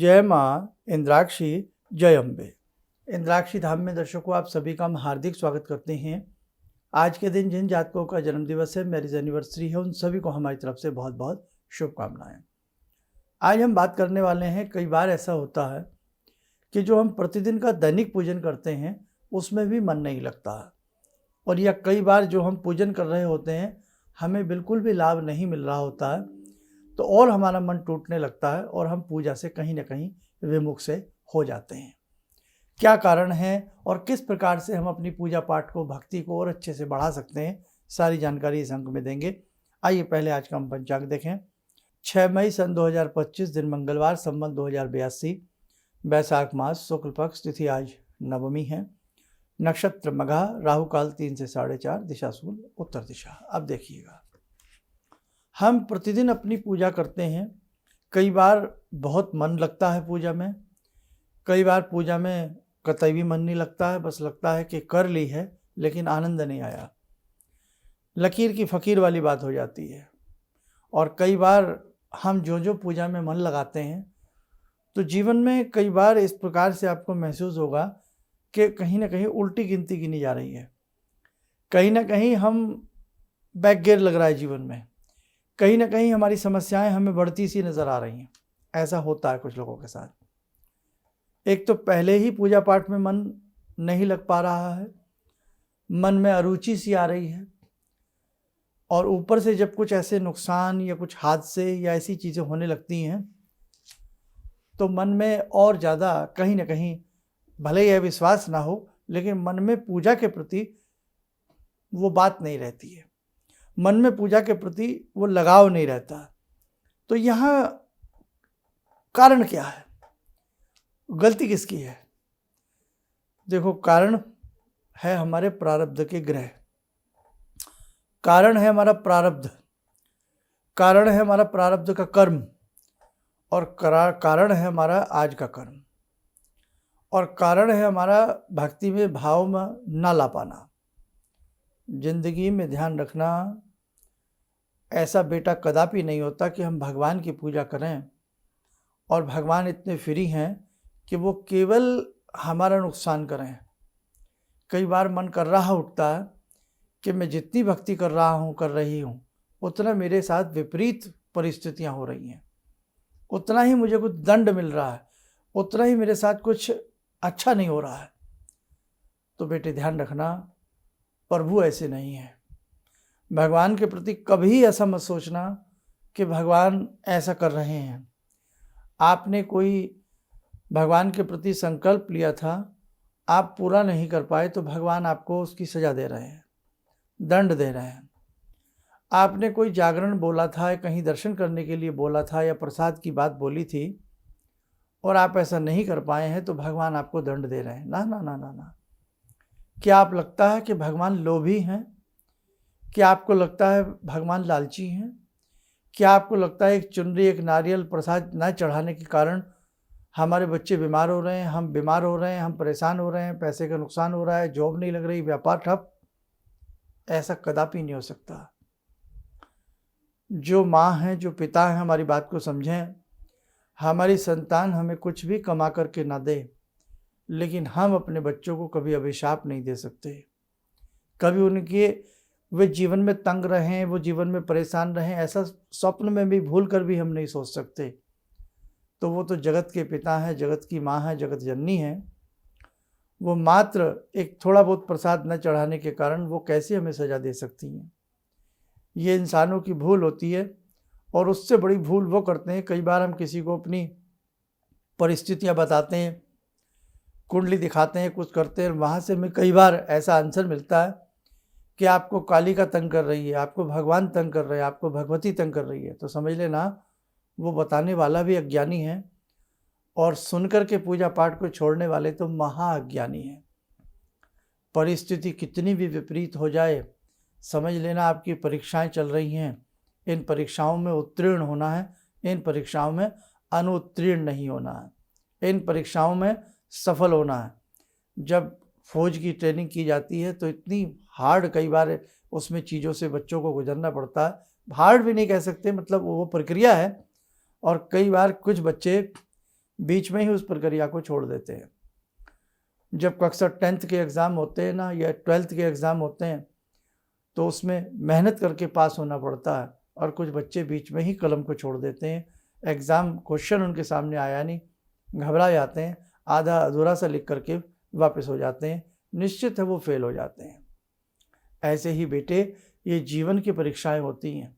जय माँ इंद्राक्षी, जय अम्बे। इंद्राक्षी धाम में दर्शकों आप सभी का हम हार्दिक स्वागत करते हैं। आज के दिन जिन जातकों का जन्मदिवस है, मैरिज एनिवर्सरी है, उन सभी को हमारी तरफ से बहुत बहुत शुभकामनाएं। आज हम बात करने वाले हैं, कई बार ऐसा होता है कि जो हम प्रतिदिन का दैनिक पूजन करते हैं उसमें भी मन नहीं लगता है, और या कई बार जो हम पूजन कर रहे होते हैं हमें बिल्कुल भी लाभ नहीं मिल रहा होता है, तो और हमारा मन टूटने लगता है और हम पूजा से कहीं ना कहीं विमुख से हो जाते हैं। क्या कारण है और किस प्रकार से हम अपनी पूजा पाठ को, भक्ति को और अच्छे से बढ़ा सकते हैं, सारी जानकारी इस अंक में देंगे। आइए पहले आज का हम पंचांग देखें। 6 मई सन 2025 दिन मंगलवार, संवत 2082, बैसाख मास, शुक्ल पक्ष, तिथि आज नवमी है, नक्षत्र मघा, राहु काल 3 से 4:30, दिशा सूल उत्तर दिशा। अब देखिएगा, हम प्रतिदिन अपनी पूजा करते हैं। कई बार बहुत मन लगता है पूजा में, कई बार पूजा में कतई भी मन नहीं लगता है, बस लगता है कि कर ली है लेकिन आनंद नहीं आया, लकीर की फ़कीर वाली बात हो जाती है। और कई बार हम जो पूजा में मन लगाते हैं तो जीवन में कई बार इस प्रकार से आपको महसूस होगा कि कहीं ना कहीं उल्टी गिनती गिनी जा रही है, कहीं ना कहीं हम बैक गियर लग रहा है जीवन में, कहीं ना कहीं हमारी समस्याएं हमें बढ़ती सी नज़र आ रही हैं। ऐसा होता है कुछ लोगों के साथ। एक तो पहले ही पूजा पाठ में मन नहीं लग पा रहा है, मन में अरुचि सी आ रही है, और ऊपर से जब कुछ ऐसे नुकसान या कुछ हादसे या ऐसी चीज़ें होने लगती हैं तो मन में और ज़्यादा कहीं ना कहीं, भले यह विश्वास ना हो लेकिन मन में पूजा के प्रति वो बात नहीं रहती है, मन में पूजा के प्रति वो लगाव नहीं रहता। तो यहाँ कारण क्या है, गलती किसकी है? देखो, कारण है हमारे प्रारब्ध के ग्रह, कारण है हमारा प्रारब्ध, कारण है हमारा प्रारब्ध का कर्म, और कारण है हमारा आज का कर्म, और कारण है हमारा भक्ति में भाव में ना ला पाना। जिंदगी में ध्यान रखना, ऐसा बेटा कदापि नहीं होता कि हम भगवान की पूजा करें और भगवान इतने फ्री हैं कि वो केवल हमारा नुकसान करें। कई बार मन कर रहा उठता है कि मैं जितनी भक्ति कर रहा हूँ, कर रही हूँ, उतना मेरे साथ विपरीत परिस्थितियाँ हो रही हैं, उतना ही मुझे कुछ दंड मिल रहा है, उतना ही मेरे साथ कुछ अच्छा नहीं हो रहा है। तो बेटे ध्यान रखना, प्रभु ऐसे नहीं है। भगवान के प्रति कभी ऐसा मत सोचना कि भगवान ऐसा कर रहे हैं। आपने कोई भगवान के प्रति संकल्प लिया था, आप पूरा नहीं कर पाए तो भगवान आपको उसकी सज़ा दे रहे हैं, दंड दे रहे हैं। आपने कोई जागरण बोला था, कहीं दर्शन करने के लिए बोला था, या प्रसाद की बात बोली थी और आप ऐसा नहीं कर पाए हैं तो भगवान आपको दंड दे रहे हैं। ना ना ना ना ना। क्या आप लगता है कि भगवान लोभी हैं? क्या आपको लगता है भगवान लालची हैं? क्या आपको लगता है एक चुनरी, एक नारियल प्रसाद न चढ़ाने के कारण हमारे बच्चे बीमार हो रहे हैं, हम बीमार हो रहे हैं, हम परेशान हो रहे हैं, पैसे का नुकसान हो रहा है, जॉब नहीं लग रही, व्यापार ठप? ऐसा कदापि नहीं हो सकता। जो माँ हैं, जो पिता हैं, हमारी बात को समझें। हमारी संतान हमें कुछ भी कमा करके ना दे, लेकिन हम अपने बच्चों को कभी अभिशाप नहीं दे सकते। कभी उनके वे जीवन में तंग रहें, वो जीवन में परेशान रहें, ऐसा स्वप्न में भी भूल कर भी हम नहीं सोच सकते। तो वो तो जगत के पिता हैं, जगत की माँ है, जगत जननी है। वो मात्र एक थोड़ा बहुत प्रसाद न चढ़ाने के कारण वो कैसे हमें सज़ा दे सकती हैं? ये इंसानों की भूल होती है, और उससे बड़ी भूल वो करते हैं। कई बार हम किसी को अपनी परिस्थितियाँ बताते हैं, कुंडली दिखाते हैं, कुछ करते हैं, वहाँ से हमें कई बार ऐसा आंसर मिलता है कि आपको कालिका तंग कर रही है, आपको भगवान तंग कर रहे हैं, आपको भगवती तंग कर रही है। तो समझ लेना वो बताने वाला भी अज्ञानी है, और सुनकर के पूजा पाठ को छोड़ने वाले तो महाअज्ञानी हैं। परिस्थिति कितनी भी विपरीत हो जाए, समझ लेना आपकी परीक्षाएं चल रही हैं, इन परीक्षाओं में उत्तीर्ण होना है, इन परीक्षाओं में अनुत्तीर्ण नहीं होना है, इन परीक्षाओं में सफल होना है। जब फौज की ट्रेनिंग की जाती है तो इतनी हार्ड कई बार उसमें चीज़ों से बच्चों को गुजरना पड़ता है। हार्ड भी नहीं कह सकते, मतलब वो प्रक्रिया है। और कई बार कुछ बच्चे बीच में ही उस प्रक्रिया को छोड़ देते हैं। जब कक्षा 10th के एग्ज़ाम होते हैं ना, या 12th के एग्ज़ाम होते हैं, तो उसमें मेहनत करके पास होना पड़ता है, और कुछ बच्चे बीच में ही कलम को छोड़ देते हैं। एग्ज़ाम क्वेश्चन उनके सामने आया नहीं, घबरा जाते हैं, आधा अधूरा सा लिख करके वापस हो जाते हैं, निश्चित है वो फेल हो जाते हैं। ऐसे ही बेटे, ये जीवन की परीक्षाएं होती हैं।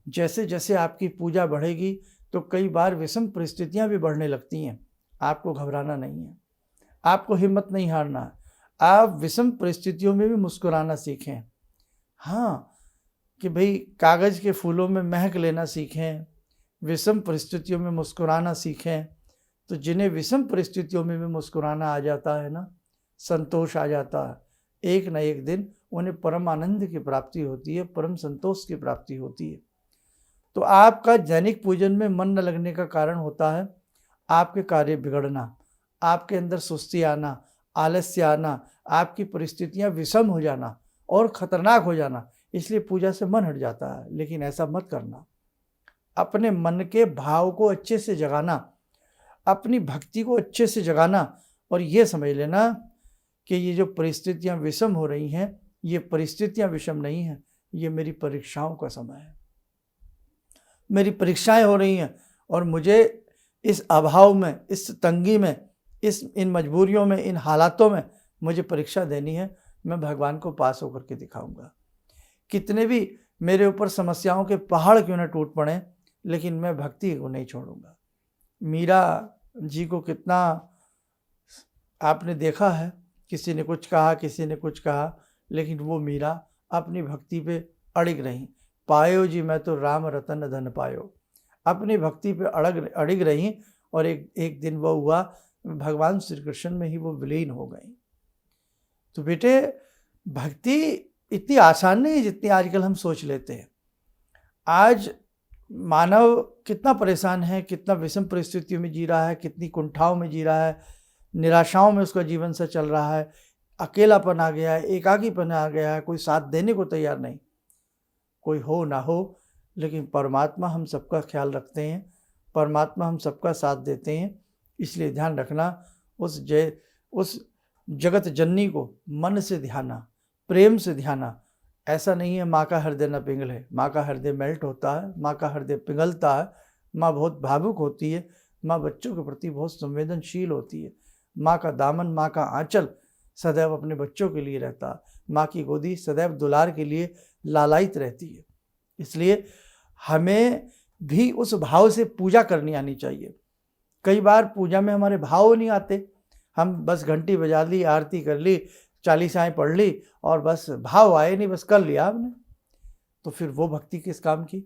जैसे जैसे आपकी पूजा बढ़ेगी तो कई बार विषम परिस्थितियां भी बढ़ने लगती हैं। आपको घबराना नहीं है, आपको हिम्मत नहीं हारना है। आप विषम परिस्थितियों में भी मुस्कुराना सीखें। हाँ, कि भाई कागज़ के फूलों में महक लेना सीखें, विषम परिस्थितियों में मुस्कुराना सीखें। तो जिन्हें विषम परिस्थितियों में भी मुस्कुराना आ जाता है ना, संतोष आ जाता है, एक न एक दिन उन्हें परम आनंद की प्राप्ति होती है, परम संतोष की प्राप्ति होती है। तो आपका दैनिक पूजन में मन न लगने का कारण होता है आपके कार्य बिगड़ना, आपके अंदर सुस्ती आना, आलस्य आना, आपकी परिस्थितियां विषम हो जाना और ख़तरनाक हो जाना, इसलिए पूजा से मन हट जाता है। लेकिन ऐसा मत करना। अपने मन के भाव को अच्छे से जगाना, अपनी भक्ति को अच्छे से जगाना, और ये समझ लेना कि ये जो परिस्थितियां विषम हो रही हैं, ये परिस्थितियां विषम नहीं हैं, ये मेरी परीक्षाओं का समय है। मेरी परीक्षाएं हो रही हैं और मुझे इस अभाव में, इस तंगी में, इन मजबूरियों में, इन हालातों में मुझे परीक्षा देनी है। मैं भगवान को पास होकर के दिखाऊंगा। कितने भी मेरे ऊपर समस्याओं के पहाड़ क्यों न टूट पड़े, लेकिन मैं भक्ति को नहीं छोड़ूंगा। मीरा जी को कितना आपने देखा है, किसी ने कुछ कहा, किसी ने कुछ कहा, लेकिन वो मीरा अपनी भक्ति पे अड़िग रही। पायो जी मैं तो राम रतन धन पायो, अपनी भक्ति पे अड़िग रही, और एक दिन वो हुआ भगवान श्री कृष्ण में ही वो विलीन हो गई। तो बेटे, भक्ति इतनी आसान नहीं है जितनी आजकल हम सोच लेते हैं। आज मानव कितना परेशान है, कितना विषम परिस्थितियों में जी रहा है, कितनी कुंठाओं में जी रहा है, निराशाओं में उसका जीवन से चल रहा है, अकेलापन आ गया है, एकाकीपन आ गया है, कोई साथ देने को तैयार नहीं। कोई हो ना हो, लेकिन परमात्मा हम सबका ख्याल रखते हैं, परमात्मा हम सबका साथ देते हैं। इसलिए ध्यान रखना, उस जगत जननी को मन से ध्याना, प्रेम से ध्याना। ऐसा नहीं है माँ का हृदय न पिघले, माँ का हृदय मेल्ट होता है, माँ का हृदय पिघलता है। माँ बहुत भावुक होती है, माँ बच्चों के प्रति बहुत संवेदनशील होती है। माँ का दामन, माँ का आंचल सदैव अपने बच्चों के लिए रहता है। माँ की गोदी सदैव दुलार के लिए लालायित रहती है। इसलिए हमें भी उस भाव से पूजा करनी आनी चाहिए। कई बार पूजा में हमारे भाव नहीं आते, हम बस घंटी बजा ली, आरती कर ली, चालीसाएँ पढ़ ली, और बस भाव आए नहीं, बस कर लिया आपने, तो फिर वो भक्ति किस काम की।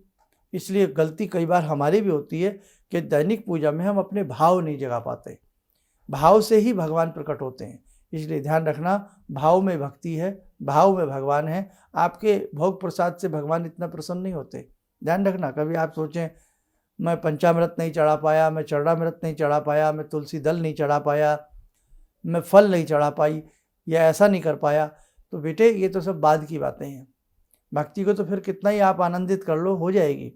इसलिए गलती कई बार हमारी भी होती है कि दैनिक पूजा में हम अपने भाव नहीं जगा पाते। भाव से ही भगवान प्रकट होते हैं। इसलिए ध्यान रखना, भाव में भक्ति है, भाव में भगवान है। आपके भोग प्रसाद से भगवान इतना प्रसन्न नहीं होते। ध्यान रखना, कभी आप सोचें मैं पंचामृत नहीं चढ़ा पाया, मैं चरणामृत नहीं चढ़ा पाया, मैं तुलसी दल नहीं चढ़ा पाया, मैं फल नहीं चढ़ा पाई, या ऐसा नहीं कर पाया, तो बेटे ये तो सब बाद की बातें हैं। भक्ति को तो फिर कितना ही आप आनंदित कर लो, हो जाएगी,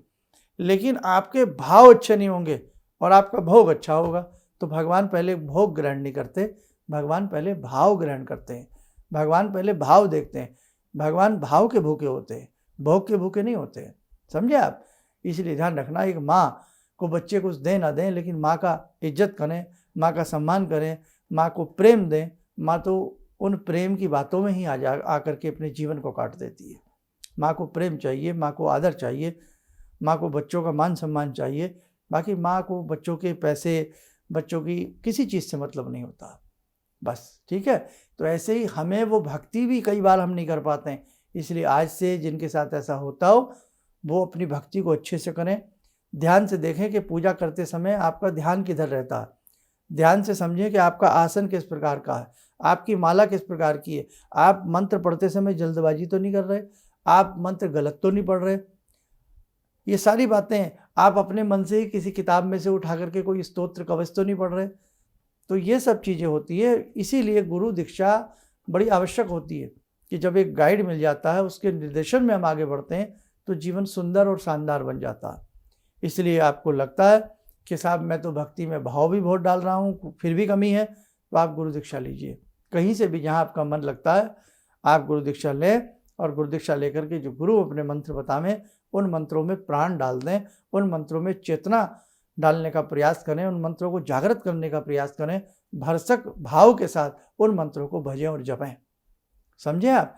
लेकिन आपके भाव अच्छे नहीं होंगे और आपका भोग अच्छा होगा, तो भगवान पहले भोग ग्रहण नहीं करते, भगवान पहले भाव ग्रहण करते हैं। भगवान पहले भाव देखते हैं। भगवान भाव के भूखे होते हैं, भोग के भूखे नहीं होते हैं। समझे आप? इसलिए ध्यान रखना, एक माँ को बच्चे कुछ दें ना दें, लेकिन माँ का इज्जत करें, माँ का सम्मान करें, माँ को प्रेम दें। माँ तो उन प्रेम की बातों में ही आकर के अपने जीवन को काट देती है। माँ को प्रेम चाहिए, माँ को आदर चाहिए, माँ को बच्चों का मान सम्मान चाहिए। बाकी माँ को बच्चों के पैसे, बच्चों की किसी चीज़ से मतलब नहीं होता, बस। ठीक है? तो ऐसे ही हमें वो भक्ति भी कई बार हम नहीं कर पाते हैं। इसलिए आज से जिनके साथ ऐसा होता हो, वो अपनी भक्ति को अच्छे से करें। ध्यान से देखें कि पूजा करते समय आपका ध्यान किधर रहता है। ध्यान से समझें कि आपका आसन किस प्रकार का है, आपकी माला किस प्रकार की है। आप मंत्र पढ़ते समय जल्दबाजी तो नहीं कर रहे, आप मंत्र गलत तो नहीं पढ़ रहे। ये सारी बातें आप अपने मन से ही किसी किताब में से उठा करके कोई स्तोत्र कवच तो नहीं पढ़ रहे। तो ये सब चीज़ें होती है। इसीलिए गुरु दीक्षा बड़ी आवश्यक होती है कि जब एक गाइड मिल जाता है, उसके निर्देशन में हम आगे बढ़ते हैं, तो जीवन सुंदर और शानदार बन जाता है। इसलिए आपको लगता है कि साहब मैं तो भक्ति में भाव भी बहुत डाल रहा हूँ, फिर भी कमी है, तो आप गुरु दीक्षा लीजिए। कहीं से भी जहाँ आपका मन लगता है आप गुरु दीक्षा लें, और गुरु दीक्षा लेकर के जो गुरु अपने मंत्र बतावें उन मंत्रों में प्राण डाल दें, उन मंत्रों में चेतना डालने का प्रयास करें, उन मंत्रों को जागृत करने का प्रयास करें, भरसक भाव के साथ उन मंत्रों को भजें और जपें। समझे आप?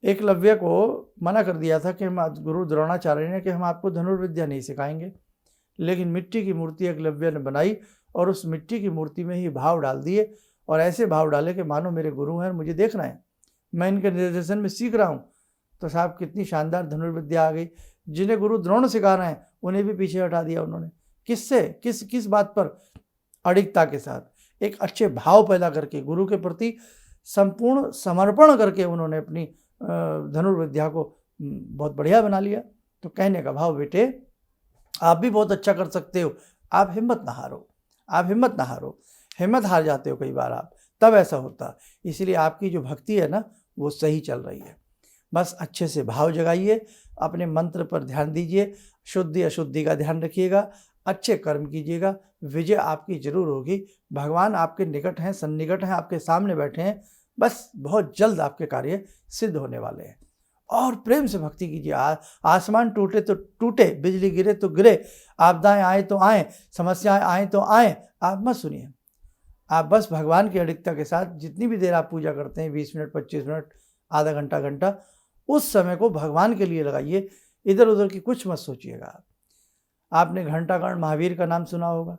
एकलव्य को मना कर दिया था कि गुरु द्रोणाचार्य ने कि हम आपको धनुर्विद्या नहीं सिखाएंगे, लेकिन मिट्टी की मूर्ति एकलव्य ने बनाई और उस मिट्टी की मूर्ति में ही भाव डाल दिए, और ऐसे भाव डाले कि मानो मेरे गुरु हैं, मुझे देख रहे हैं, मैं इनके निर्देशन में सीख रहा हूँ। तो साहब कितनी शानदार धनुर्विद्या आ गई। जिन्हें गुरु द्रोण सिखा रहे हैं उन्हें भी पीछे हटा दिया उन्होंने। किससे? किस बात पर? अडिगता के साथ, एक अच्छे भाव पैदा करके, गुरु के प्रति संपूर्ण समर्पण करके उन्होंने अपनी धनुर्विद्या को बहुत बढ़िया बना लिया। तो कहने का भाव, बेटे आप भी बहुत अच्छा कर सकते हो, आप हिम्मत ना हारो, आप हिम्मत ना हारो। हिम्मत हार जाते हो कई बार आप, तब ऐसा होता। इसलिए आपकी जो भक्ति है ना वो सही चल रही है। बस अच्छे से भाव जगाइए, अपने मंत्र पर ध्यान दीजिए, शुद्धि अशुद्धि का ध्यान रखिएगा, अच्छे कर्म कीजिएगा, विजय आपकी जरूर होगी। भगवान आपके निकट हैं, सन्निकट हैं, आपके सामने बैठे हैं। बस बहुत जल्द आपके कार्य सिद्ध होने वाले हैं। और प्रेम से भक्ति कीजिए। आसमान टूटे तो टूटे, बिजली गिरे तो गिरे, आपदाएं आए तो आए, समस्याएं आए तो आए, आप मत सुनिए। आप बस भगवान की अडिगता के साथ जितनी भी देर आप पूजा करते हैं, 20 मिनट, 25 मिनट, आधा घंटा, उस समय को भगवान के लिए लगाइए। इधर उधर की कुछ मत सोचिएगा। आपने घंटाकर्ण महावीर का नाम सुना होगा,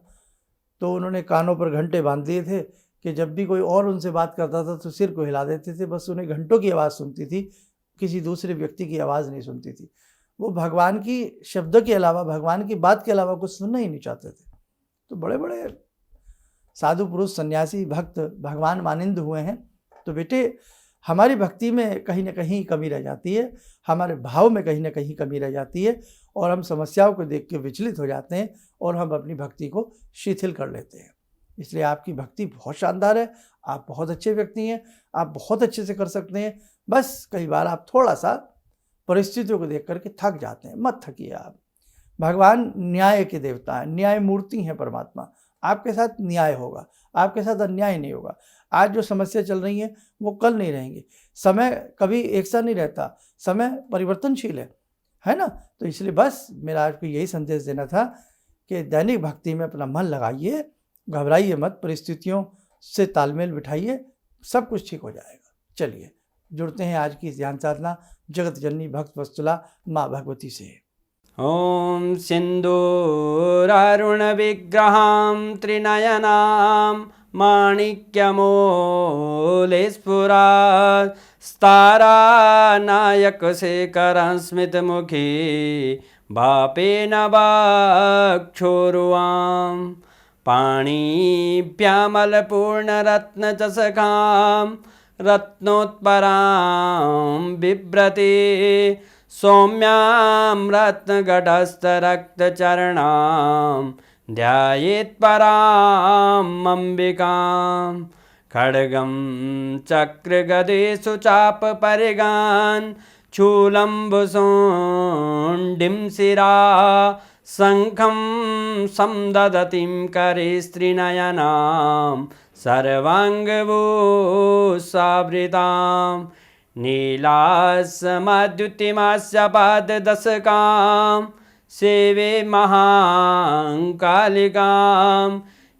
तो उन्होंने कानों पर घंटे बांध दिए थे कि जब भी कोई और उनसे बात करता था तो सिर को हिला देते थे। बस उन्हें घंटों की आवाज़ सुनती थी, किसी दूसरे व्यक्ति की आवाज़ नहीं सुनती थी। वो भगवान की शब्द के अलावा, भगवान की बात के अलावा कुछ सुनना ही नहीं चाहते थे। तो बड़े बड़े साधु पुरुष, सन्यासी, भक्त भगवान मानिंद हुए हैं। तो बेटे हमारी भक्ति में कहीं ना कहीं कमी रह जाती है, हमारे भाव में कहीं ना कहीं कमी रह जाती है, और हम समस्याओं को देख के विचलित हो जाते हैं और हम अपनी भक्ति को शिथिल कर लेते हैं। इसलिए आपकी भक्ति बहुत शानदार है, आप बहुत अच्छे व्यक्ति हैं, आप बहुत अच्छे से कर सकते हैं। बस कई बार आप थोड़ा सा परिस्थितियों को देख करके थक जाते हैं। मत थकिए आप। भगवान न्याय के देवता हैं, न्याय मूर्ति हैं परमात्मा। आपके साथ न्याय होगा, आपके साथ अन्याय नहीं होगा। आज जो समस्या चल रही है वो कल नहीं रहेंगी। समय कभी एक सा नहीं रहता, समय परिवर्तनशील है ना। तो इसलिए बस मेरा आपको यही संदेश देना था कि दैनिक भक्ति में अपना मन लगाइए, घबराइए मत, परिस्थितियों से तालमेल बिठाइए, सब कुछ ठीक हो जाएगा। चलिए जुड़ते हैं आज की इस ध्यान साधना जगत जननी भक्त वत्सला माँ भगवती से। ॐ सिन्दूरारुणविग्रहां त्रिनयनां माणिक्यमूलस्फुरात् स्तारानायकशेखरं स्मितमुखी वापेन वक्षोरुवां पाणिभ्यामलपूर्णरत्नचषकां रत्नोत्परां बिभ्रति सौम्यां रत्नगटस्थरक्तचरणां ध्यायेत् पराम् अम्बिकां खड्गं चक्रगदेषु चापपरिगान् शूलम्बुशुण्डिं शिरा शङ्खं संदधतीं करे स्त्रीनयनां सर्वाङ्गभूषावृतां नीलासमद्युतिमास्य पाददशकां सेवे महाकालिकां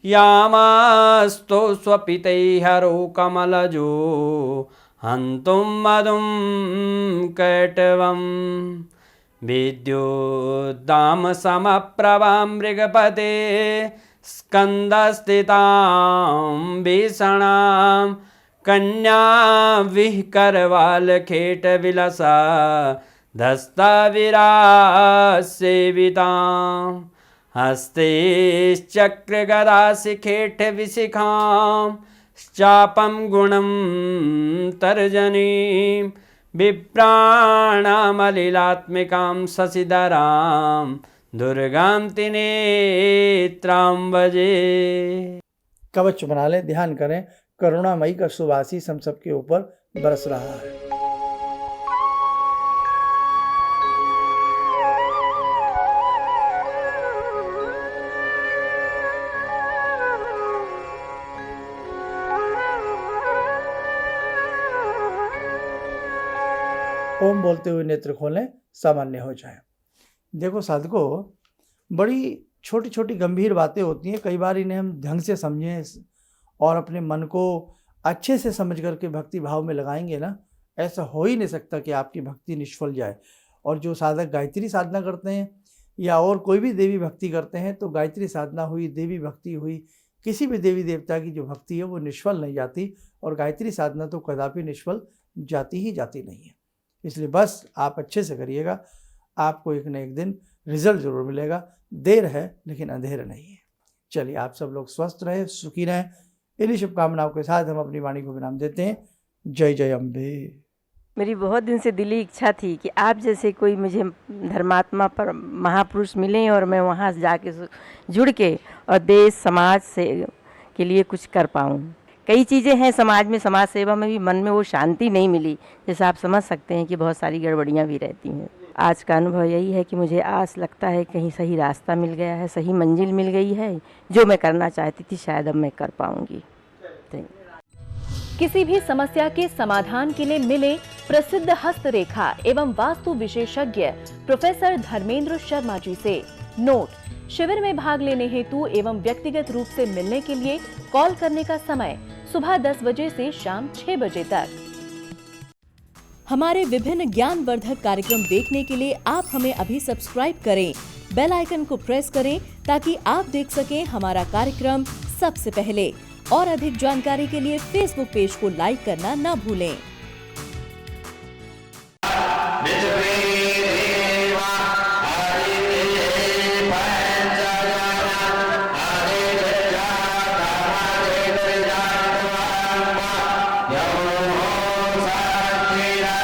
यामास्तो स्वपितैहरो कमलजो हन्तुं मधुं कैटवं विद्युद्दामसमप्रभां मृगपते स्कन्दस्थितां भीषणां कन्या विहकरवालखेटविलसा धस्ताविरासेवितां हस्तैश्चक्रगदाशिखेटविशिखां चापं गुणं तर्जनीं बिभ्राणामलिलात्मिकां शशिधरां दुर्गां त्रिनेत्रां भजे। कवच बना लें, ध्यान करें, करुणामयी का शुभ आशीष हम सबके ऊपर बरस रहा है। ओम बोलते हुए नेत्र खोलें, सामान्य हो जाए। देखो साधकों, बड़ी छोटी छोटी गंभीर बातें होती हैं, कई बार इन्हें हम ढंग से समझें और अपने मन को अच्छे से समझ करके भक्ति भाव में लगाएंगे ना, ऐसा हो ही नहीं सकता कि आपकी भक्ति निष्फल जाए। और जो साधक गायत्री साधना करते हैं या और कोई भी देवी भक्ति करते हैं, तो गायत्री साधना हुई, देवी भक्ति हुई, किसी भी देवी देवता की जो भक्ति है वो निष्फल नहीं जाती, और गायत्री साधना तो कदापि निष्फल जाती ही जाती नहीं है। इसलिए बस आप अच्छे से करिएगा, आपको एक न एक दिन रिजल्ट जरूर मिलेगा। देर है लेकिन अंधेर नहीं है। चलिए, आप सब लोग स्वस्थ रहें, सुखी रहें। इन्हीं शुभकामनाओं के साथ हम अपनी वाणी को विराम देते हैं। जय जय अम्बे। मेरी बहुत दिन से दिली इच्छा थी कि आप जैसे कोई मुझे धर्मात्मा पर महापुरुष मिलें और मैं वहाँ जाके जुड़ के और देश समाज से के लिए कुछ कर पाऊँ। कई चीज़ें हैं समाज में, समाज सेवा में भी मन में वो शांति नहीं मिली, जैसे आप समझ सकते हैं कि बहुत सारी गड़बड़ियाँ भी रहती हैं। आज का अनुभव यही है कि मुझे आस लगता है कहीं सही रास्ता मिल गया है, सही मंजिल मिल गई है। जो मैं करना चाहती थी शायद अब मैं कर पाऊँगी। किसी भी समस्या के समाधान के लिए मिले प्रसिद्ध हस्तरेखा एवं वास्तु विशेषज्ञ प्रोफेसर धर्मेंद्र शर्मा जी से। नोट: शिविर में भाग लेने हेतु एवं व्यक्तिगत रूप से मिलने के लिए कॉल करने का समय सुबह 10 बजे से शाम 6 बजे तक। हमारे विभिन्न ज्ञानवर्धक कार्यक्रम देखने के लिए आप हमें अभी सब्सक्राइब करें, बेल आइकन को प्रेस करें ताकि आप देख सकें हमारा कार्यक्रम सबसे पहले। और अधिक जानकारी के लिए फेसबुक पेज को लाइक करना न भूलें।